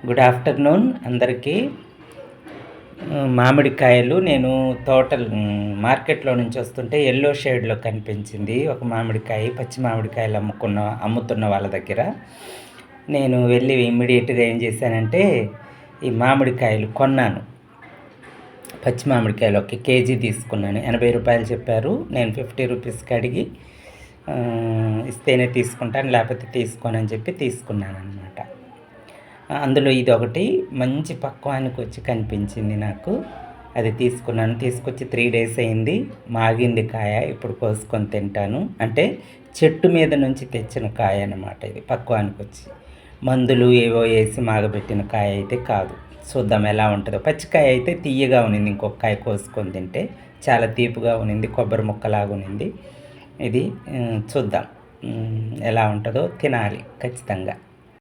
Good afternoon అందరికీ. మామిడికాయలు నేను మార్కెట్లో నుంచి వస్తుంటే ఎల్లో షేడ్లో కనిపించింది ఒక మామిడికాయ. పచ్చి మామిడికాయలు అమ్ముతున్న వాళ్ళ దగ్గర నేను వెళ్ళి ఇమ్మీడియట్గా ఏం చేశానంటే ఈ మామిడికాయలు కొన్నాను. పచ్చి మామిడికాయలు ఒక కేజీ తీసుకున్నాను. 80 రూపాయలు చెప్పారు. నేను 50 రూపీస్కి అడిగి ఇస్తేనే తీసుకుంటాను, లేకపోతే తీసుకోనని చెప్పి తీసుకున్నాను అనమాట. అందులో ఇది ఒకటి మంచి పక్వానికి వచ్చి కనిపించింది నాకు. అది తీసుకున్నాను. తీసుకొచ్చి 3 డేస్ అయింది. మాగింది కాయ. ఇప్పుడు కోసుకొని తింటాను. అంటే చెట్టు మీద నుంచి తెచ్చిన కాయ అన్నమాట. ఇది పక్వానికి వచ్చి మందులు ఏవో వేసి మాగబెట్టిన కాయ అయితే కాదు. చూద్దాం ఎలా ఉంటుందో. పచ్చికాయ అయితే తీయగా ఉన్నింది. ఇంకొక కాయ కోసుకొని తింటే చాలా తీపిగా ఉన్నింది, కొబ్బరి ముక్కలాగా ఉన్నింది. ఇది చూద్దాం ఎలా ఉంటుందో. తినాలి ఖచ్చితంగా.